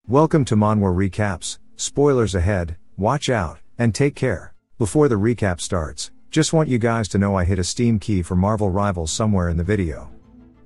Welcome to Manhwa Recaps, spoilers ahead, watch out, and take care. Before the recap starts, just want you guys to know I hit a Steam key for Marvel Rivals somewhere in the video.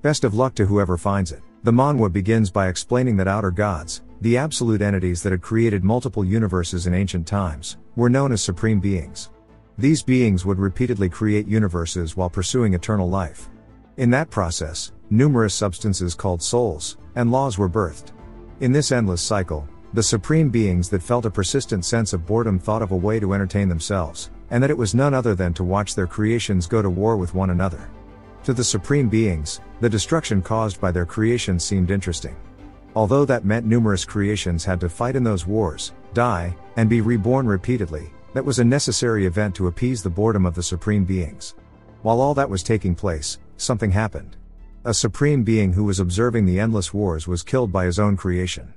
Best of luck to whoever finds it. The manhwa begins by explaining that outer gods, the absolute entities that had created multiple universes in ancient times, were known as supreme beings. These beings would repeatedly create universes while pursuing eternal life. In that process, numerous substances called souls and laws were birthed. In this endless cycle, the supreme beings that felt a persistent sense of boredom thought of a way to entertain themselves, and that it was none other than to watch their creations go to war with one another. To the supreme beings, the destruction caused by their creations seemed interesting. Although that meant numerous creations had to fight in those wars, die, and be reborn repeatedly, that was a necessary event to appease the boredom of the supreme beings. While all that was taking place, something happened. A supreme being who was observing the endless wars was killed by his own creation.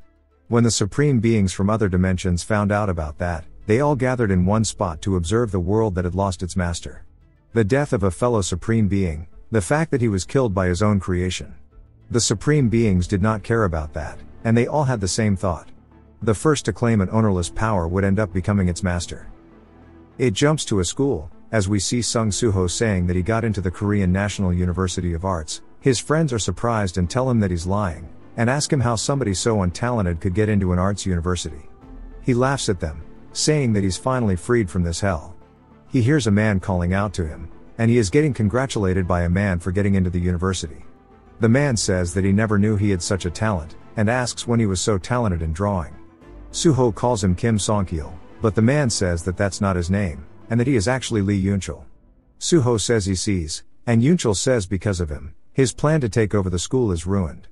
When the supreme beings from other dimensions found out about that, they all gathered in one spot to observe the world that had lost its master. The death of a fellow supreme being, the fact that he was killed by his own creation. The supreme beings did not care about that, and they all had the same thought. The first to claim an ownerless power would end up becoming its master. It jumps to a school, as we see Sung Soo-ho saying that he got into the Korean National University of Arts. His friends are surprised and tell him that he's lying, and ask him how somebody so untalented could get into an arts university. He laughs at them, saying that he's finally freed from this hell. He hears a man calling out to him, and he is getting congratulated by a man for getting into the university. The man says that he never knew he had such a talent, and asks when he was so talented in drawing. Soo-ho calls him Kim Song-kil, but the man says that that's not his name, and that he is actually Lee Yoon-chul. Soo-ho says he sees, and Yoon-chul says because of him, his plan to take over the school is ruined.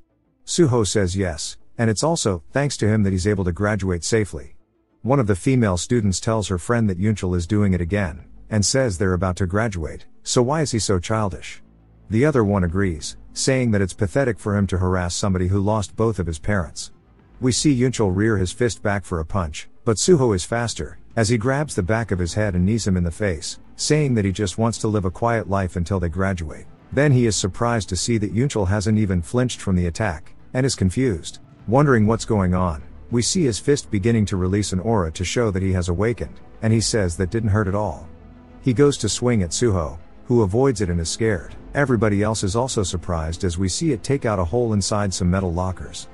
Soo-ho says yes, and it's also thanks to him that he's able to graduate safely. One of the female students tells her friend that Yoon-chul is doing it again, and says they're about to graduate, so why is he so childish? The other one agrees, saying that it's pathetic for him to harass somebody who lost both of his parents. We see Yoon-chul rear his fist back for a punch, but Soo-ho is faster, as he grabs the back of his head and knees him in the face, saying that he just wants to live a quiet life until they graduate. Then he is surprised to see that Yoon-chul hasn't even flinched from the attack, and is confused. Wondering what's going on, we see his fist beginning to release an aura to show that he has awakened, and he says that didn't hurt at all. He goes to swing at Soo-ho, who avoids it and is scared. Everybody else is also surprised as we see it take out a hole inside some metal lockers.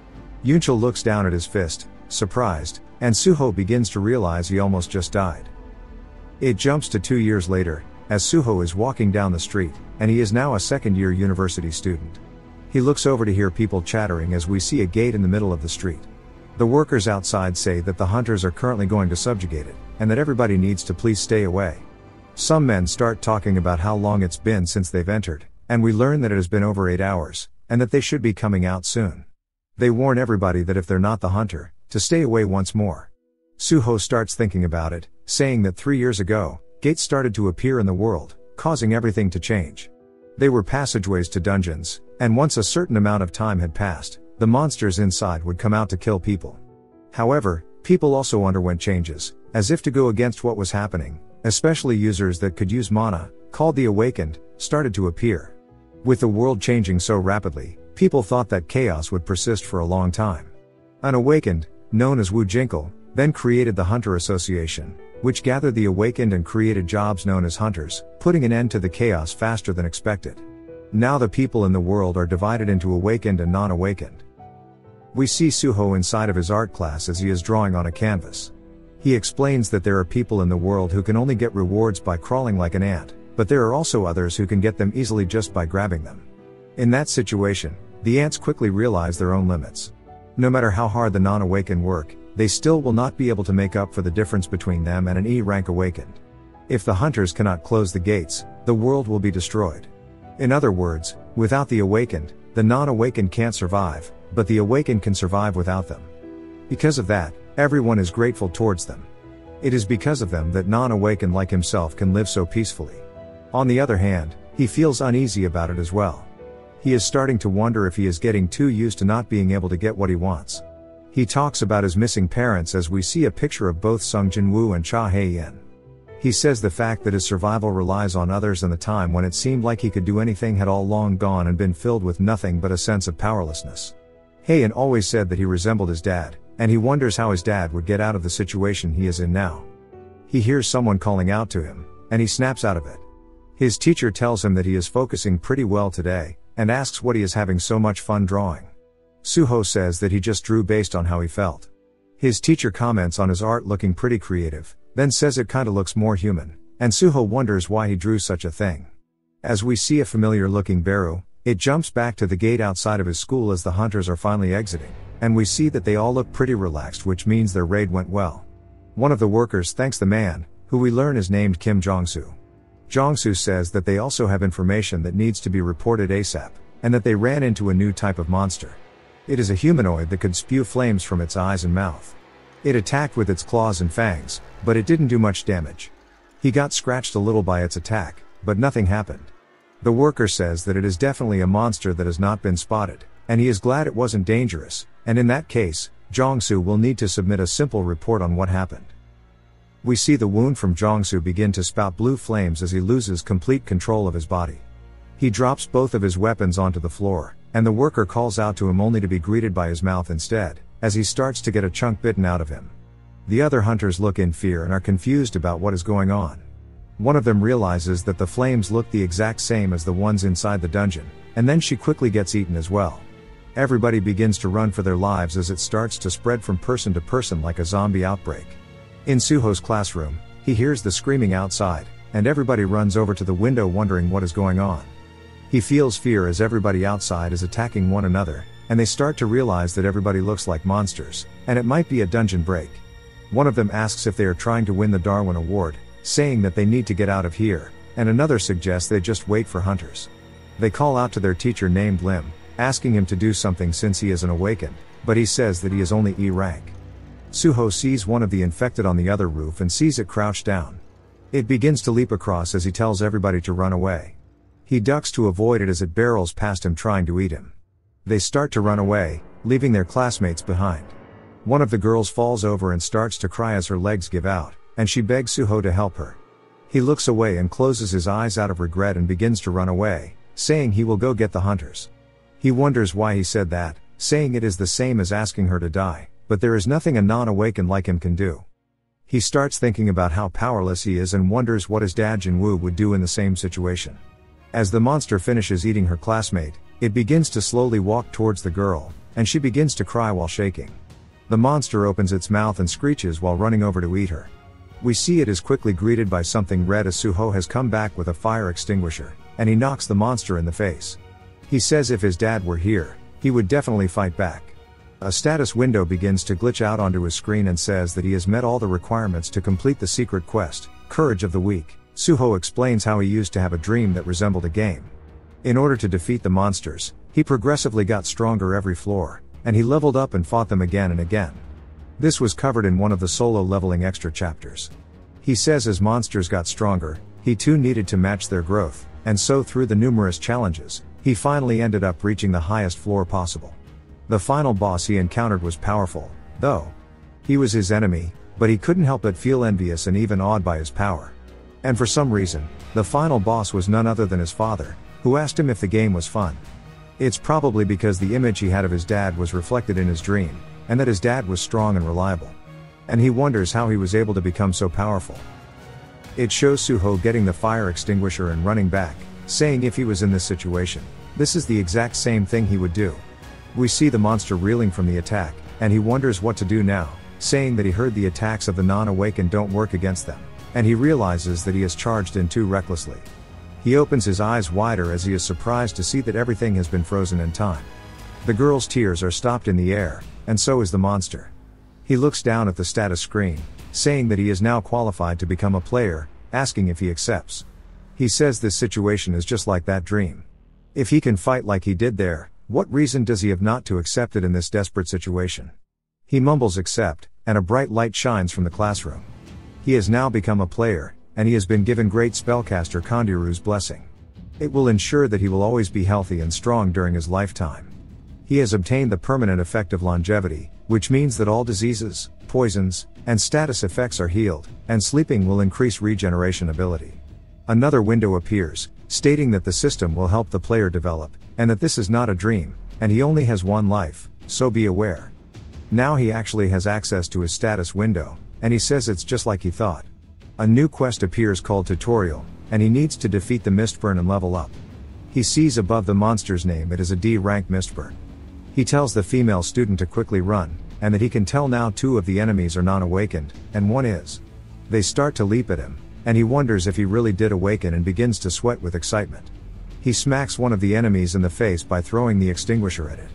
Yoon-chul looks down at his fist, surprised, and Soo-ho begins to realize he almost just died. It jumps to 2 years later, as Soo-ho is walking down the street, and he is now a second-year university student. He looks over to hear people chattering as we see a gate in the middle of the street. The workers outside say that the hunters are currently going to subjugate it, and that everybody needs to please stay away. Some men start talking about how long it's been since they've entered, and we learn that it has been over 8 hours, and that they should be coming out soon. They warn everybody that if they're not the hunter, to stay away once more. Soo-ho starts thinking about it, saying that 3 years ago, gates started to appear in the world, causing everything to change. They were passageways to dungeons, and once a certain amount of time had passed, the monsters inside would come out to kill people. However, people also underwent changes, as if to go against what was happening, especially users that could use mana, called the Awakened, started to appear. With the world changing so rapidly, people thought that chaos would persist for a long time. An Awakened, known as Wu Jinkle, then created the Hunter Association, which gathered the Awakened and created jobs known as hunters, putting an end to the chaos faster than expected. Now the people in the world are divided into Awakened and non-awakened. We see Soo-ho inside of his art class as he is drawing on a canvas. He explains that there are people in the world who can only get rewards by crawling like an ant, but there are also others who can get them easily just by grabbing them. In that situation, the ants quickly realize their own limits. No matter how hard the non-awakened work, they still will not be able to make up for the difference between them and an E-rank awakened. If the hunters cannot close the gates, the world will be destroyed. In other words, without the awakened, the non-awakened can't survive, but the awakened can survive without them. Because of that, everyone is grateful towards them. It is because of them that non-awakened like himself can live so peacefully. On the other hand, he feels uneasy about it as well. He is starting to wonder if he is getting too used to not being able to get what he wants. He talks about his missing parents as we see a picture of both Sung Jin-woo and Cha Hae-in. He says the fact that his survival relies on others and the time when it seemed like he could do anything had all long gone and been filled with nothing but a sense of powerlessness. Hae-in always said that he resembled his dad, and he wonders how his dad would get out of the situation he is in now. He hears someone calling out to him, and he snaps out of it. His teacher tells him that he is focusing pretty well today, and asks what he is having so much fun drawing. Suho says that he just drew based on how he felt. His teacher comments on his art looking pretty creative, then says it kinda looks more human, and Suho wonders why he drew such a thing. As we see a familiar looking Beru, it jumps back to the gate outside of his school as the hunters are finally exiting, and we see that they all look pretty relaxed, which means their raid went well. One of the workers thanks the man, who we learn is named Kim Jong-soo. Jong-soo says that they also have information that needs to be reported ASAP, and that they ran into a new type of monster. It is a humanoid that could spew flames from its eyes and mouth. It attacked with its claws and fangs, but it didn't do much damage. He got scratched a little by its attack, but nothing happened. The worker says that it is definitely a monster that has not been spotted, and he is glad it wasn't dangerous, and in that case, Jong-soo will need to submit a simple report on what happened. We see the wound from Jong-soo begin to spout blue flames as he loses complete control of his body. He drops both of his weapons onto the floor, and the worker calls out to him only to be greeted by his mouth instead, as he starts to get a chunk bitten out of him. The other hunters look in fear and are confused about what is going on. One of them realizes that the flames look the exact same as the ones inside the dungeon, and then she quickly gets eaten as well. Everybody begins to run for their lives as it starts to spread from person to person like a zombie outbreak. In Suho's classroom, he hears the screaming outside, and everybody runs over to the window wondering what is going on. He feels fear as everybody outside is attacking one another, and they start to realize that everybody looks like monsters, and it might be a dungeon break. One of them asks if they are trying to win the Darwin Award, saying that they need to get out of here, and another suggests they just wait for hunters. They call out to their teacher named Lim, asking him to do something since he isn't awakened, but he says that he is only E rank. Suho sees one of the infected on the other roof and sees it crouched down. It begins to leap across as he tells everybody to run away. He ducks to avoid it as it barrels past him trying to eat him. They start to run away, leaving their classmates behind. One of the girls falls over and starts to cry as her legs give out, and she begs Suho to help her. He looks away and closes his eyes out of regret and begins to run away, saying he will go get the hunters. He wonders why he said that, saying it is the same as asking her to die, but there is nothing a non-awakened like him can do. He starts thinking about how powerless he is and wonders what his dad Jin-woo would do in the same situation. As the monster finishes eating her classmate, it begins to slowly walk towards the girl, and she begins to cry while shaking. The monster opens its mouth and screeches while running over to eat her. We see it is quickly greeted by something red as Suho has come back with a fire extinguisher, and he knocks the monster in the face. He says if his dad were here, he would definitely fight back. A status window begins to glitch out onto his screen and says that he has met all the requirements to complete the secret quest, Courage of the Weak. Suho explains how he used to have a dream that resembled a game. In order to defeat the monsters, he progressively got stronger every floor, and he leveled up and fought them again and again. This was covered in one of the solo leveling extra chapters. He says as monsters got stronger, he too needed to match their growth, and so through the numerous challenges, he finally ended up reaching the highest floor possible. The final boss he encountered was powerful, though. He was his enemy, but he couldn't help but feel envious and even awed by his power. And for some reason, the final boss was none other than his father, who asked him if the game was fun. It's probably because the image he had of his dad was reflected in his dream, and that his dad was strong and reliable. And he wonders how he was able to become so powerful. It shows Suho getting the fire extinguisher and running back, saying if he was in this situation, this is the exact same thing he would do. We see the monster reeling from the attack, and he wonders what to do now, saying that he heard the attacks of the non-awakened don't work against them, and he realizes that he has charged in too recklessly. He opens his eyes wider as he is surprised to see that everything has been frozen in time. The girl's tears are stopped in the air, and so is the monster. He looks down at the status screen, saying that he is now qualified to become a player, asking if he accepts. He says this situation is just like that dream. If he can fight like he did there, what reason does he have not to accept it in this desperate situation? He mumbles accept, and a bright light shines from the classroom. He has now become a player, and he has been given great spellcaster Kondiru's blessing. It will ensure that he will always be healthy and strong during his lifetime. He has obtained the permanent effect of longevity, which means that all diseases, poisons, and status effects are healed, and sleeping will increase regeneration ability. Another window appears, stating that the system will help the player develop, and that this is not a dream, and he only has one life, so be aware. Now he actually has access to his status window, and he says it's just like he thought. A new quest appears called Tutorial, and he needs to defeat the Mistburn and level up. He sees above the monster's name it is a D rank Mistburn. He tells the female student to quickly run, and that he can tell now 2 of the enemies are non-awakened, and 1 is. They start to leap at him, and he wonders if he really did awaken and begins to sweat with excitement. He smacks one of the enemies in the face by throwing the extinguisher at it.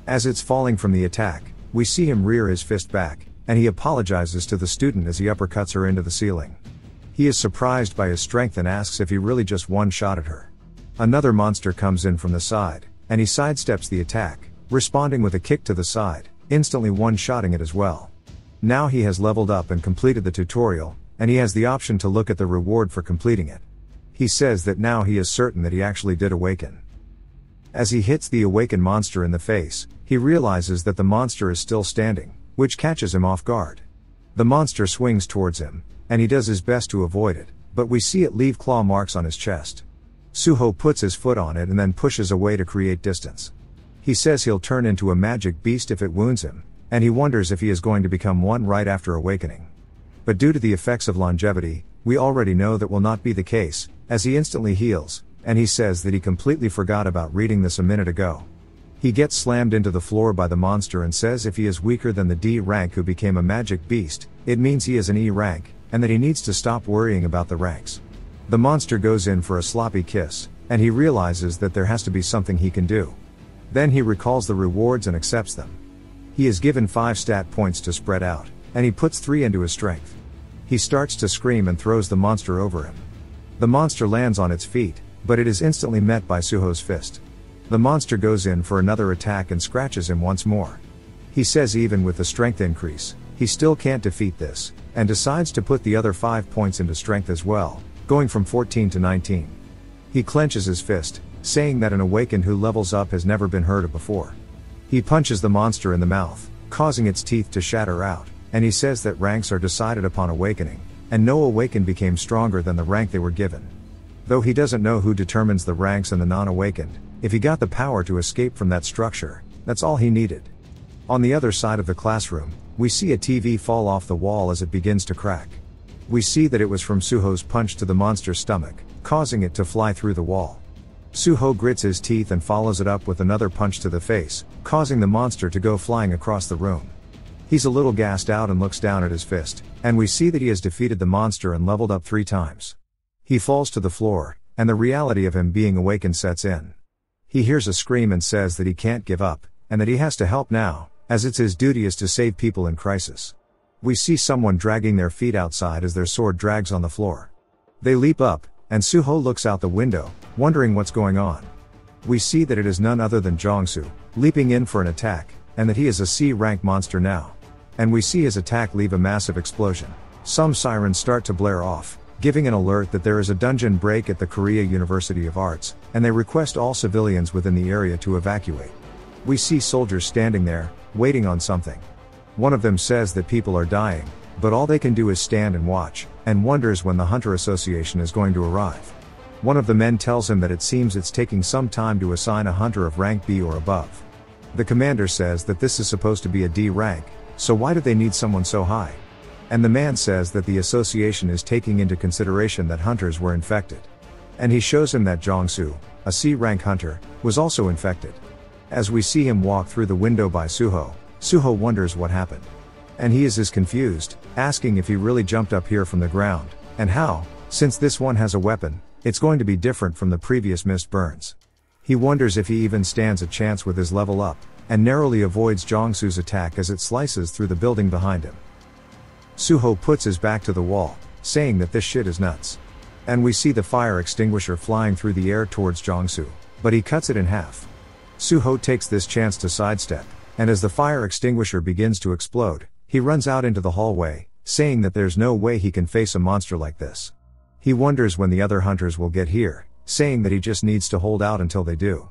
As it's falling from the attack, we see him rear his fist back, and he apologizes to the student as he uppercuts her into the ceiling. He is surprised by his strength and asks if he really just one-shot at her. Another monster comes in from the side, and he sidesteps the attack, responding with a kick to the side, instantly one-shotting it as well. Now he has leveled up and completed the tutorial, and he has the option to look at the reward for completing it. He says that now he is certain that he actually did awaken. As he hits the awakened monster in the face, he realizes that the monster is still standing, which catches him off guard. The monster swings towards him, and he does his best to avoid it, but we see it leave claw marks on his chest. Suho puts his foot on it and then pushes away to create distance. He says he'll turn into a magic beast if it wounds him, and he wonders if he is going to become one right after awakening. But due to the effects of longevity, we already know that will not be the case, as he instantly heals, and he says that he completely forgot about reading this a minute ago. He gets slammed into the floor by the monster and says if he is weaker than the D rank who became a magic beast, it means he is an E rank, and that he needs to stop worrying about the ranks. The monster goes in for a sloppy kiss, and he realizes that there has to be something he can do. Then he recalls the rewards and accepts them. He is given 5 stat points to spread out, and he puts 3 into his strength. He starts to scream and throws the monster over him. The monster lands on its feet, but it is instantly met by Suho's fist. The monster goes in for another attack and scratches him once more. He says even with the strength increase, he still can't defeat this, and decides to put the other 5 points into strength as well, going from 14 to 19. He clenches his fist, saying that an awakened who levels up has never been heard of before. He punches the monster in the mouth, causing its teeth to shatter out, and he says that ranks are decided upon awakening, and no awakened became stronger than the rank they were given. Though he doesn't know who determines the ranks and the non-awakened, if he got the power to escape from that structure, that's all he needed. On the other side of the classroom, we see a TV fall off the wall as it begins to crack. We see that it was from Suho's punch to the monster's stomach, causing it to fly through the wall. Suho grits his teeth and follows it up with another punch to the face, causing the monster to go flying across the room. He's a little gassed out and looks down at his fist, and we see that he has defeated the monster and leveled up 3 times. He falls to the floor, and the reality of him being awakened sets in. He hears a scream and says that he can't give up, and that he has to help now, as it's his duty is to save people in crisis. We see someone dragging their feet outside as their sword drags on the floor. They leap up, and Suho looks out the window, wondering what's going on. We see that it is none other than Jongsu, leaping in for an attack, and that he is a C-rank monster now. And we see his attack leave a massive explosion. Some sirens start to blare off, giving an alert that there is a dungeon break at the Korea University of Arts, and they request all civilians within the area to evacuate. We see soldiers standing there, waiting on something. One of them says that people are dying, but all they can do is stand and watch, and wonders when the Hunter Association is going to arrive. One of the men tells him that it seems it's taking some time to assign a hunter of rank B or above. The commander says that this is supposed to be a D rank, so why do they need someone so high? And the man says that the association is taking into consideration that hunters were infected. And he shows him that Jongsu, a C-rank hunter, was also infected. As we see him walk through the window by Suho, Suho wonders what happened. And he is as confused, asking if he really jumped up here from the ground, and how, since this one has a weapon, it's going to be different from the previous Mistburns. He wonders if he even stands a chance with his level up, and narrowly avoids Jongsu's attack as it slices through the building behind him. Suho puts his back to the wall, saying that this shit is nuts. And we see the fire extinguisher flying through the air towards Jongsu, but he cuts it in half. Suho takes this chance to sidestep, and as the fire extinguisher begins to explode, he runs out into the hallway, saying that there's no way he can face a monster like this. He wonders when the other hunters will get here, saying that he just needs to hold out until they do.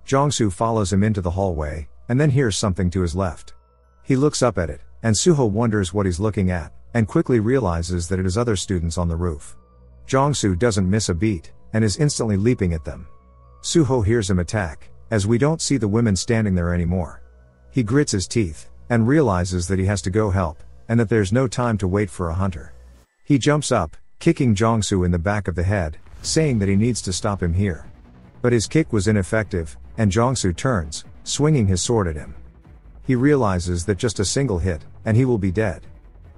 Jongsu follows him into the hallway, and then hears something to his left. He looks up at it, and Suho wonders what he's looking at, and quickly realizes that it is other students on the roof. Jongsu doesn't miss a beat, and is instantly leaping at them. Suho hears him attack, as we don't see the women standing there anymore. He grits his teeth, and realizes that he has to go help, and that there's no time to wait for a hunter. He jumps up, kicking Jong-soo in the back of the head, saying that he needs to stop him here. But his kick was ineffective, and Jong-soo turns, swinging his sword at him. He realizes that just a single hit, and he will be dead.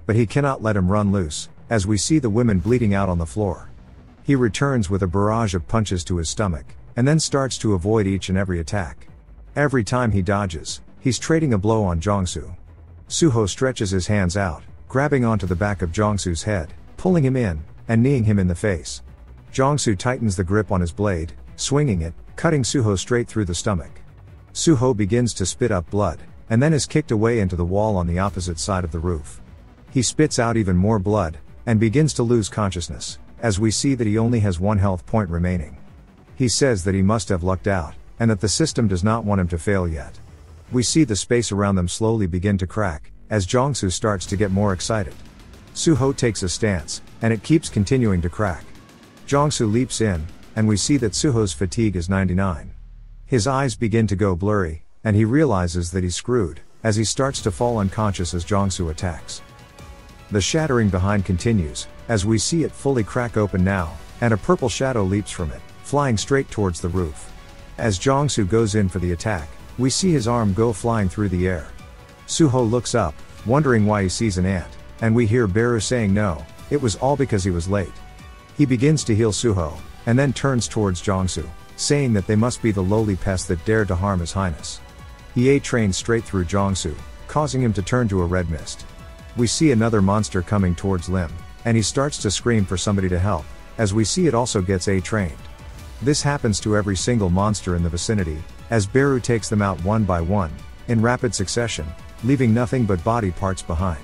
But he cannot let him run loose, as we see the women bleeding out on the floor. He returns with a barrage of punches to his stomach, and then starts to avoid each and every attack. Every time he dodges, he's trading a blow on Jong-soo. Suho stretches his hands out, grabbing onto the back of Jong-soo's head, pulling him in, and kneeing him in the face. Jong-soo tightens the grip on his blade, swinging it, cutting Suho straight through the stomach. Suho begins to spit up blood, and then is kicked away into the wall on the opposite side of the roof. He spits out even more blood, and begins to lose consciousness, as we see that he only has 1 health point remaining. He says that he must have lucked out, and that the system does not want him to fail yet. We see the space around them slowly begin to crack, as Jong-soo starts to get more excited. Suho takes a stance, and it keeps continuing to crack. Jong-soo leaps in, and we see that Suho's fatigue is 99. His eyes begin to go blurry, and he realizes that he's screwed, as he starts to fall unconscious as Jong-soo attacks. The shattering behind continues, as we see it fully crack open now, and a purple shadow leaps from it, flying straight towards the roof. As Jong-soo goes in for the attack, we see his arm go flying through the air. Suho looks up, wondering why he sees an ant, and we hear Beru saying no, it was all because he was late. He begins to heal Suho, and then turns towards Jong-soo, saying that they must be the lowly pest that dared to harm His Highness. He A-trains straight through Jong-soo, causing him to turn to a red mist. We see another monster coming towards Lim, and he starts to scream for somebody to help, as we see it also gets A-trained. This happens to every single monster in the vicinity, as Beru takes them out one by one, in rapid succession, leaving nothing but body parts behind.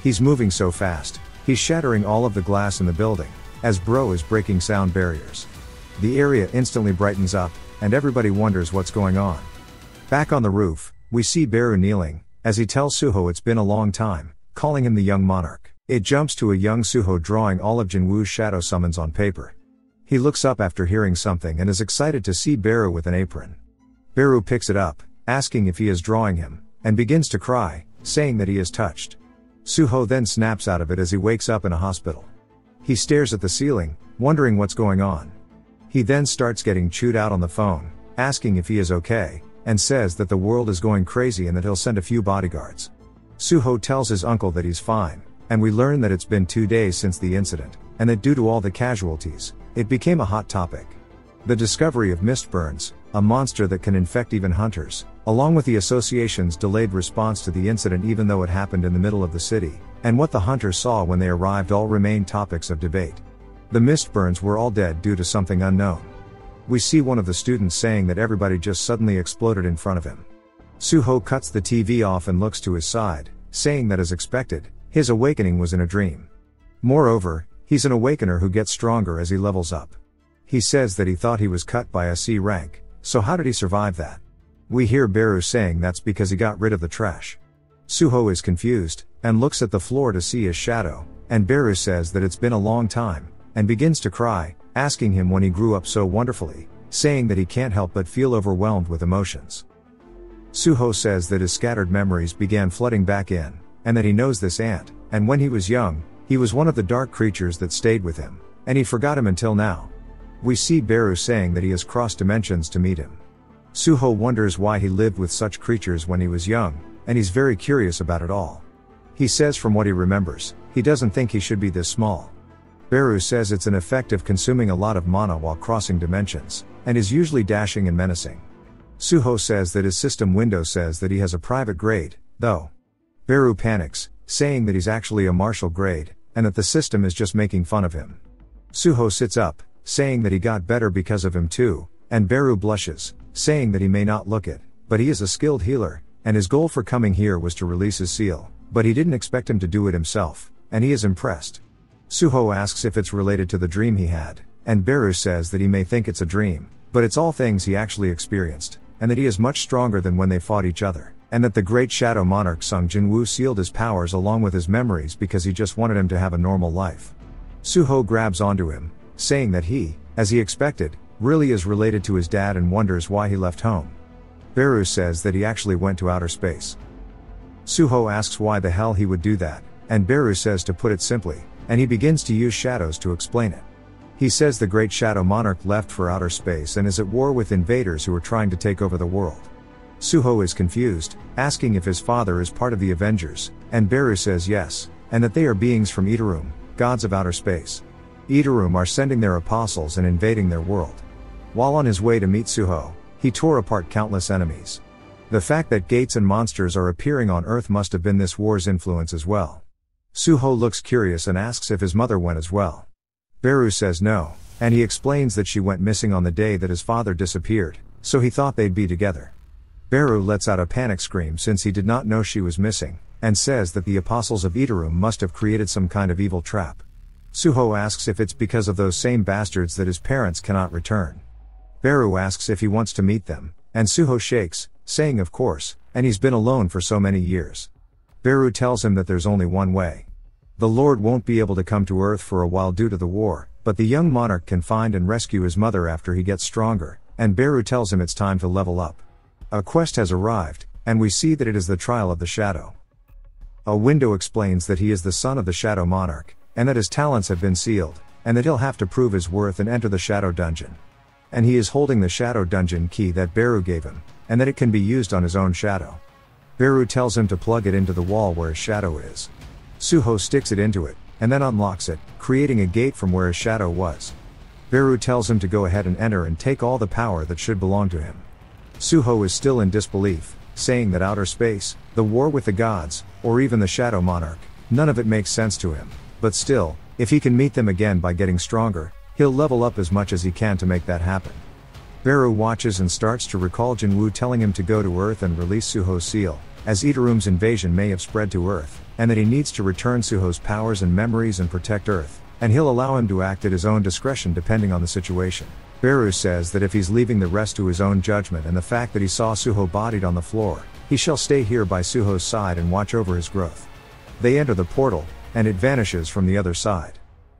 He's moving so fast, he's shattering all of the glass in the building, as Bro is breaking sound barriers. The area instantly brightens up, and everybody wonders what's going on. Back on the roof, we see Beru kneeling, as he tells Suho it's been a long time, calling him the young monarch. It jumps to a young Suho drawing all of Jinwoo's shadow summons on paper. He looks up after hearing something and is excited to see Beru with an apron. Beru picks it up, asking if he is drawing him, and begins to cry, saying that he is touched. Suho then snaps out of it as he wakes up in a hospital. He stares at the ceiling, wondering what's going on. He then starts getting chewed out on the phone, asking if he is okay, and says that the world is going crazy and that he'll send a few bodyguards. Suho tells his uncle that he's fine, and we learn that it's been 2 days since the incident, and that due to all the casualties, it became a hot topic. The discovery of Mistburns, a monster that can infect even hunters, along with the association's delayed response to the incident even though it happened in the middle of the city, and what the hunters saw when they arrived all remain topics of debate. The Mistburns were all dead due to something unknown. We see one of the students saying that everybody just suddenly exploded in front of him. Suho cuts the TV off and looks to his side, saying that as expected, his awakening was in a dream. Moreover, he's an awakener who gets stronger as he levels up. He says that he thought he was cut by a C rank, so how did he survive that? We hear Beru saying that's because he got rid of the trash. Suho is confused, and looks at the floor to see his shadow, and Beru says that it's been a long time, and begins to cry, asking him when he grew up so wonderfully, saying that he can't help but feel overwhelmed with emotions. Suho says that his scattered memories began flooding back in, and that he knows this ant, and when he was young, he was one of the dark creatures that stayed with him, and he forgot him until now. We see Beru saying that he has crossed dimensions to meet him. Suho wonders why he lived with such creatures when he was young, and he's very curious about it all. He says from what he remembers, he doesn't think he should be this small. Beru says it's an effect of consuming a lot of mana while crossing dimensions, and is usually dashing and menacing. Suho says that his system window says that he has a private grade, though. Beru panics, saying that he's actually a martial grade, and that the system is just making fun of him. Suho sits up, saying that he got better because of him too, and Beru blushes, saying that he may not look it, but he is a skilled healer, and his goal for coming here was to release his seal, but he didn't expect him to do it himself, and he is impressed. Suho asks if it's related to the dream he had, and Beru says that he may think it's a dream, but it's all things he actually experienced, and that he is much stronger than when they fought each other, and that the great Shadow Monarch Sung Jinwoo sealed his powers along with his memories because he just wanted him to have a normal life. Suho grabs onto him, saying that he, as he expected, really is related to his dad and wonders why he left home. Beru says that he actually went to outer space. Suho asks why the hell he would do that, and Beru says to put it simply, and he begins to use shadows to explain it. He says the Great Shadow Monarch left for outer space and is at war with invaders who are trying to take over the world. Suho is confused, asking if his father is part of the Avengers, and Beru says yes, and that they are beings from Itarum, gods of outer space. Itarum are sending their apostles and invading their world. While on his way to meet Suho, he tore apart countless enemies. The fact that gates and monsters are appearing on Earth must have been this war's influence as well. Suho looks curious and asks if his mother went as well. Beru says no, and he explains that she went missing on the day that his father disappeared, so he thought they'd be together. Beru lets out a panic scream since he did not know she was missing, and says that the apostles of Itarum must have created some kind of evil trap. Suho asks if it's because of those same bastards that his parents cannot return. Beru asks if he wants to meet them, and Suho shakes, saying of course, and he's been alone for so many years. Beru tells him that there's only one way. The Lord won't be able to come to Earth for a while due to the war, but the young monarch can find and rescue his mother after he gets stronger, and Beru tells him it's time to level up. A quest has arrived, and we see that it is the trial of the Shadow. A window explains that he is the son of the Shadow Monarch, and that his talents have been sealed, and that he'll have to prove his worth and enter the Shadow Dungeon. And he is holding the Shadow Dungeon key that Beru gave him, and that it can be used on his own shadow. Beru tells him to plug it into the wall where his shadow is. Suho sticks it into it, and then unlocks it, creating a gate from where his shadow was. Beru tells him to go ahead and enter and take all the power that should belong to him. Suho is still in disbelief, saying that outer space, the war with the gods, or even the Shadow Monarch, none of it makes sense to him, but still, if he can meet them again by getting stronger, he'll level up as much as he can to make that happen. Beru watches and starts to recall Jinwoo telling him to go to Earth and release Suho's seal, as Itarum's invasion may have spread to Earth, and that he needs to return Suho's powers and memories and protect Earth, and he'll allow him to act at his own discretion depending on the situation. Beru says that if he's leaving the rest to his own judgment and the fact that he saw Suho bodied on the floor, he shall stay here by Suho's side and watch over his growth. They enter the portal, and it vanishes from the other side.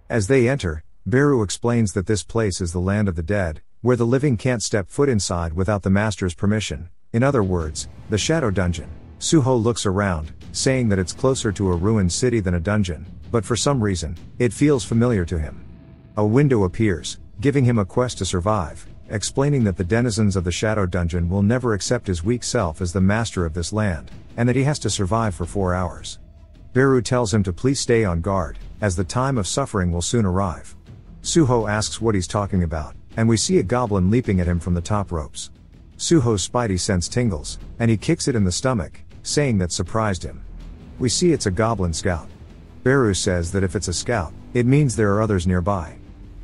As they enter, Beru explains that this place is the land of the dead, where the living can't step foot inside without the master's permission, in other words, the Shadow Dungeon. Suho looks around, saying that it's closer to a ruined city than a dungeon, but for some reason, it feels familiar to him. A window appears, giving him a quest to survive, explaining that the denizens of the Shadow Dungeon will never accept his weak self as the master of this land, and that he has to survive for 4 hours. Beru tells him to please stay on guard, as the time of suffering will soon arrive. Suho asks what he's talking about, and we see a goblin leaping at him from the top ropes. Suho's spidey sense tingles, and he kicks it in the stomach, saying that surprised him. We see it's a goblin scout. Beru says that if it's a scout, it means there are others nearby.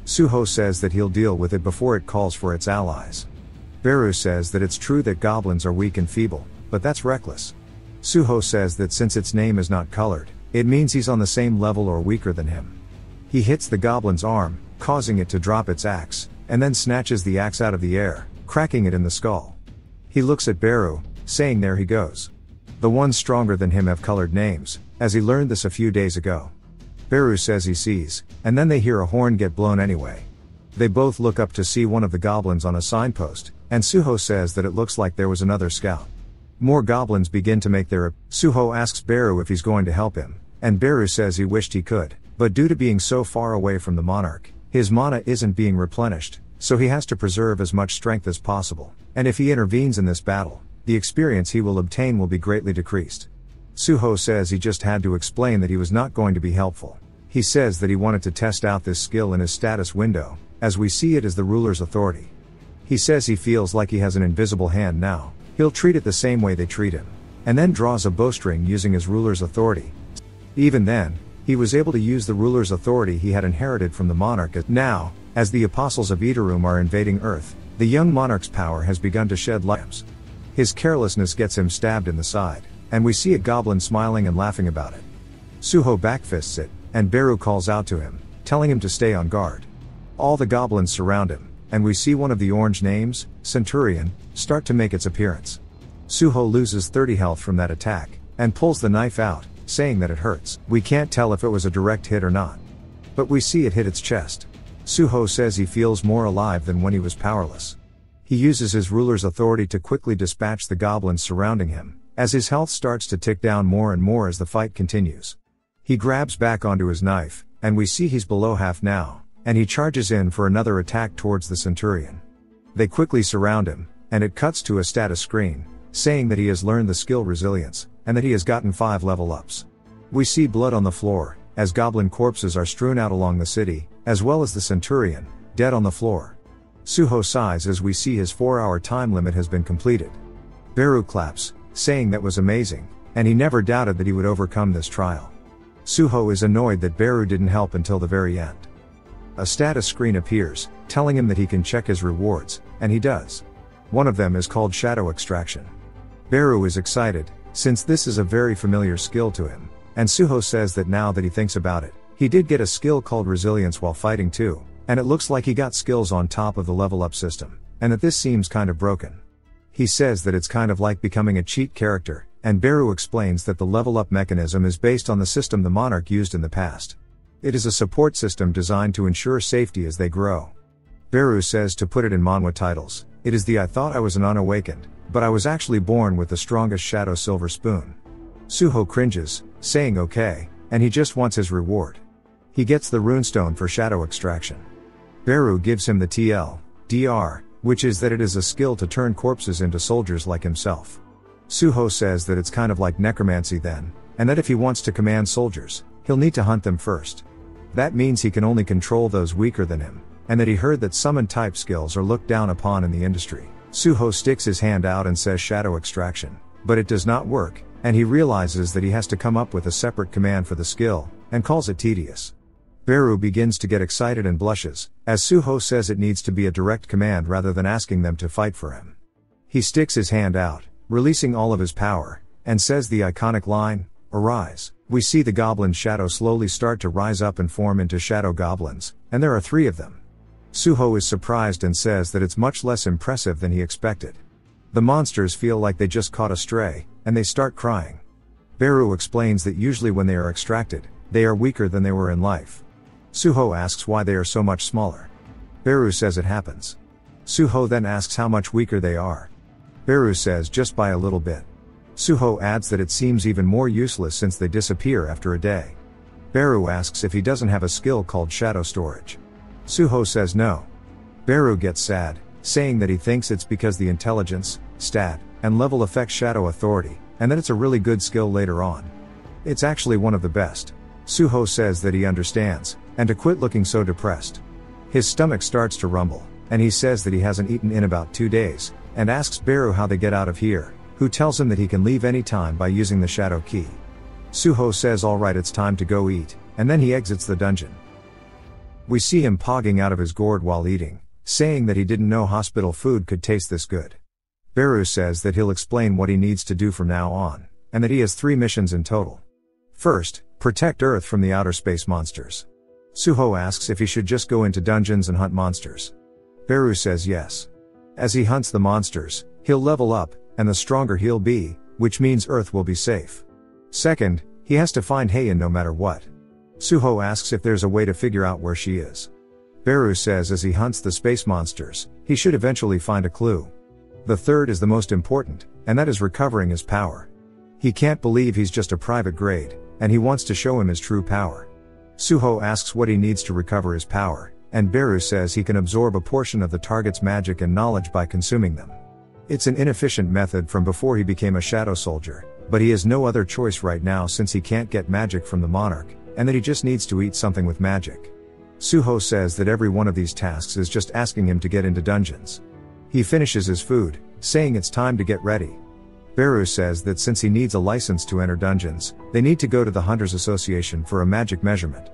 Suho says that he'll deal with it before it calls for its allies. Beru says that it's true that goblins are weak and feeble, but that's reckless. Suho says that since its name is not colored, it means he's on the same level or weaker than him. He hits the goblin's arm, causing it to drop its axe, and then snatches the axe out of the air, cracking it in the skull. He looks at Beru, saying there he goes. The ones stronger than him have colored names, as he learned this a few days ago. Beru says he sees, and then they hear a horn get blown anyway. They both look up to see one of the goblins on a signpost, and Suho says that it looks like there was another scout. More goblins begin to make their Suho asks Beru if he's going to help him, and Beru says he wished he could, but due to being so far away from the monarch, his mana isn't being replenished, so he has to preserve as much strength as possible, and if he intervenes in this battle, the experience he will obtain will be greatly decreased. Suho says he just had to explain that he was not going to be helpful. He says that he wanted to test out this skill in his status window, as we see it as the ruler's authority. He says he feels like he has an invisible hand now, he'll treat it the same way they treat him, and then draws a bowstring using his ruler's authority. Even then, he was able to use the ruler's authority he had inherited from the monarch. Now, as the apostles of Itarum are invading Earth, the young monarch's power has begun to shed light. His carelessness gets him stabbed in the side, and we see a goblin smiling and laughing about it. Suho backfists it, and Beru calls out to him, telling him to stay on guard. All the goblins surround him, and we see one of the orange names, Centurion, start to make its appearance. Suho loses 30 health from that attack, and pulls the knife out, saying that it hurts. We can't tell if it was a direct hit or not, but we see it hit its chest. Suho says he feels more alive than when he was powerless. He uses his ruler's authority to quickly dispatch the goblins surrounding him, as his health starts to tick down more and more as the fight continues. He grabs back onto his knife, and we see he's below half now, and he charges in for another attack towards the Centurion. They quickly surround him, and it cuts to a status screen, saying that he has learned the skill Resilience, and that he has gotten 5 level ups. We see blood on the floor, as goblin corpses are strewn out along the city, as well as the Centurion, dead on the floor. Suho sighs as we see his 4-hour time limit has been completed. Beru claps, saying that was amazing, and he never doubted that he would overcome this trial. Suho is annoyed that Beru didn't help until the very end. A status screen appears, telling him that he can check his rewards, and he does. One of them is called Shadow Extraction. Beru is excited, since this is a very familiar skill to him, and Suho says that now that he thinks about it, he did get a skill called Resilience while fighting too, and it looks like he got skills on top of the level up system, and that this seems kind of broken. He says that it's kind of like becoming a cheat character, and Beru explains that the level up mechanism is based on the system the Monarch used in the past. It is a support system designed to ensure safety as they grow. Beru says, to put it in manhwa titles, it is the I thought I was an unawakened, but I was actually born with the strongest Shadow Silver Spoon. Suho cringes, saying okay, and he just wants his reward. He gets the runestone for Shadow Extraction. Beru gives him the TLDR, which is that it is a skill to turn corpses into soldiers like himself. Suho says that it's kind of like necromancy then, and that if he wants to command soldiers, he'll need to hunt them first. That means he can only control those weaker than him, and that he heard that summon type skills are looked down upon in the industry. Suho sticks his hand out and says Shadow Extraction, but it does not work, and he realizes that he has to come up with a separate command for the skill, and calls it tedious. Beru begins to get excited and blushes, as Suho says it needs to be a direct command rather than asking them to fight for him. He sticks his hand out, releasing all of his power, and says the iconic line, "Arise." We see the goblin shadow slowly start to rise up and form into shadow goblins, and there are 3 of them. Suho is surprised and says that it's much less impressive than he expected. The monsters feel like they just caught a stray, and they start crying. Beru explains that usually when they are extracted, they are weaker than they were in life. Suho asks why they are so much smaller. Beru says it happens. Suho then asks how much weaker they are. Beru says just by a little bit. Suho adds that it seems even more useless since they disappear after a day. Beru asks if he doesn't have a skill called Shadow Storage. Suho says no. Beru gets sad, saying that he thinks it's because the intelligence, stat, and level affects Shadow Authority, and that it's a really good skill later on. It's actually one of the best. Suho says that he understands, and to quit looking so depressed. His stomach starts to rumble, and he says that he hasn't eaten in about 2 days, and asks Beru how they get out of here, who tells him that he can leave any time by using the shadow key. Suho says alright, it's time to go eat, and then he exits the dungeon. We see him pogging out of his gourd while eating, saying that he didn't know hospital food could taste this good. Beru says that he'll explain what he needs to do from now on, and that he has 3 missions in total. First, protect Earth from the outer space monsters. Suho asks if he should just go into dungeons and hunt monsters. Beru says yes. As he hunts the monsters, he'll level up, and the stronger he'll be, which means Earth will be safe. Second, he has to find Heian no matter what. Suho asks if there's a way to figure out where she is. Beru says as he hunts the space monsters, he should eventually find a clue. The third is the most important, and that is recovering his power. He can't believe he's just a private grade, and he wants to show him his true power. Suho asks what he needs to recover his power, and Beru says he can absorb a portion of the target's magic and knowledge by consuming them. It's an inefficient method from before he became a shadow soldier, but he has no other choice right now since he can't get magic from the monarch, and that he just needs to eat something with magic. Suho says that every one of these tasks is just asking him to get into dungeons. He finishes his food, saying it's time to get ready. Beru says that since he needs a license to enter dungeons, they need to go to the Hunters Association for a magic measurement.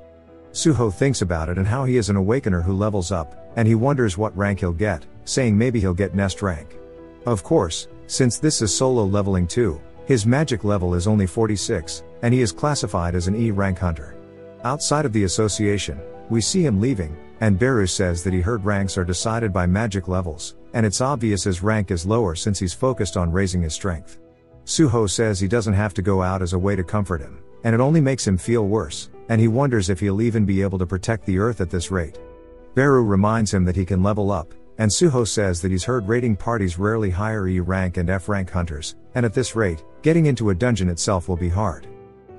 Suho thinks about it and how he is an awakener who levels up, and he wonders what rank he'll get, saying maybe he'll get nest rank. Of course, since this is solo leveling too, his magic level is only 46, and he is classified as an E rank hunter. Outside of the association, we see him leaving, and Beru says that he heard ranks are decided by magic levels, and it's obvious his rank is lower since he's focused on raising his strength. Suho says he doesn't have to go out as a way to comfort him, and it only makes him feel worse, and he wonders if he'll even be able to protect the Earth at this rate. Beru reminds him that he can level up, and Suho says that he's heard raiding parties rarely hire E rank and F rank hunters, and at this rate, getting into a dungeon itself will be hard.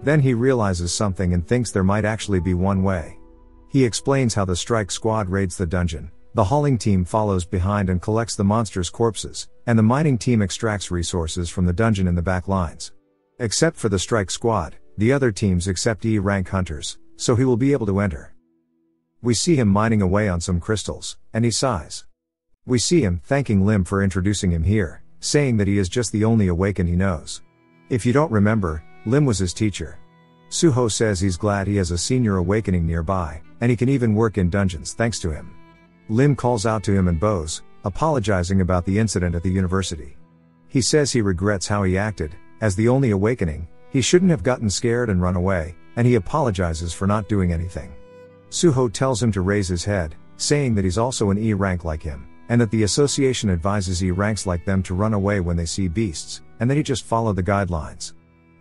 Then he realizes something and thinks there might actually be one way. He explains how the strike squad raids the dungeon, the hauling team follows behind and collects the monsters' corpses, and the mining team extracts resources from the dungeon in the back lines. Except for the strike squad, the other teams accept E rank hunters, so he will be able to enter. We see him mining away on some crystals, and he sighs. We see him thanking Lim for introducing him here, saying that he is just the only awakened he knows. If you don't remember, Lim was his teacher. Suho says he's glad he has a senior awakening nearby, and he can even work in dungeons thanks to him. Lim calls out to him and bows, apologizing about the incident at the university. He says he regrets how he acted. As the only awakening, he shouldn't have gotten scared and run away, and he apologizes for not doing anything. Suho tells him to raise his head, saying that he's also an E rank like him, and that the association advises E ranks like them to run away when they see beasts, and that he just follow the guidelines.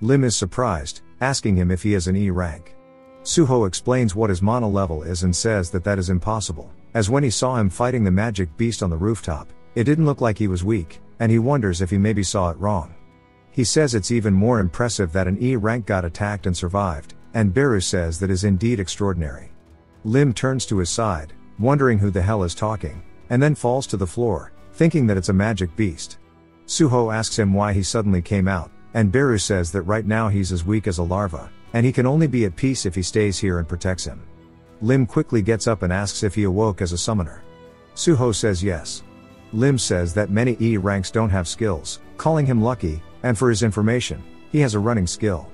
Lim is surprised, asking him if he is an E rank. Suho explains what his mana level is and says that that is impossible, as when he saw him fighting the magic beast on the rooftop, it didn't look like he was weak, and he wonders if he maybe saw it wrong. He says it's even more impressive that an E rank got attacked and survived, and Beru says that is indeed extraordinary. Lim turns to his side, wondering who the hell is talking, and then falls to the floor, thinking that it's a magic beast. Suho asks him why he suddenly came out, and Beru says that right now he's as weak as a larva, and he can only be at peace if he stays here and protects him. Lim quickly gets up and asks if he awoke as a summoner. Suho says yes. Lim says that many E ranks don't have skills, calling him lucky, and for his information, he has a running skill.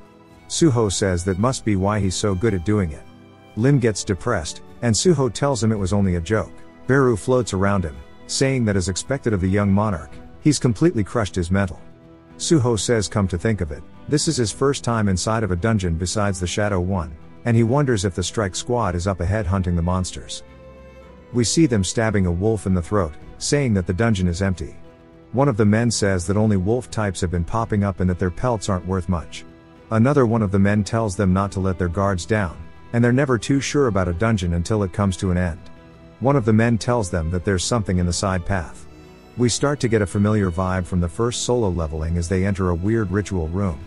Suho says that must be why he's so good at doing it. Lim gets depressed, and Suho tells him it was only a joke. Beru floats around him, saying that as expected of the young monarch, he's completely crushed his mental. Suho says come to think of it, this is his first time inside of a dungeon besides the Shadow One, and he wonders if the strike squad is up ahead hunting the monsters. We see them stabbing a wolf in the throat, saying that the dungeon is empty. One of the men says that only wolf types have been popping up and that their pelts aren't worth much. Another one of the men tells them not to let their guards down, and they're never too sure about a dungeon until it comes to an end. One of the men tells them that there's something in the side path. We start to get a familiar vibe from the first solo leveling as they enter a weird ritual room.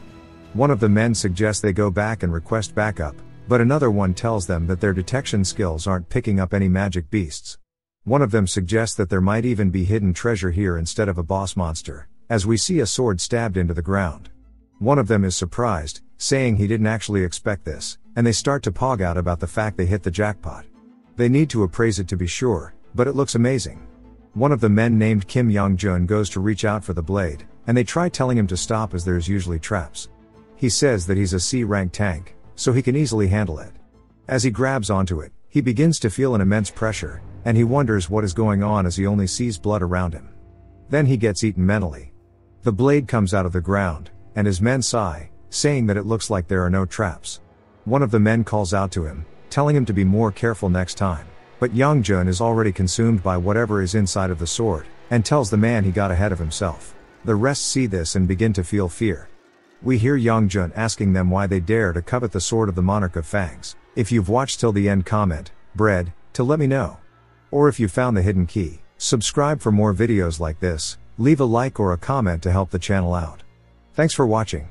One of the men suggests they go back and request backup, but another one tells them that their detection skills aren't picking up any magic beasts. One of them suggests that there might even be hidden treasure here instead of a boss monster, as we see a sword stabbed into the ground. One of them is surprised, saying he didn't actually expect this, and they start to pog out about the fact they hit the jackpot. They need to appraise it to be sure, but it looks amazing. One of the men named Kim Young-jun goes to reach out for the blade, and they try telling him to stop as there's usually traps. He says that he's a C-rank tank, so he can easily handle it. As he grabs onto it, he begins to feel an immense pressure, and he wonders what is going on as he only sees blood around him. Then he gets eaten mentally. The blade comes out of the ground, and his men sigh, saying that it looks like there are no traps. One of the men calls out to him, telling him to be more careful next time, but Young-jun is already consumed by whatever is inside of the sword, and tells the man he got ahead of himself. The rest see this and begin to feel fear. We hear Young-jun asking them why they dare to covet the sword of the Monarch of Fangs. If you've watched till the end, comment, bread, to let me know. Or if you found the hidden key, subscribe for more videos like this, leave a like or a comment to help the channel out. Thanks for watching.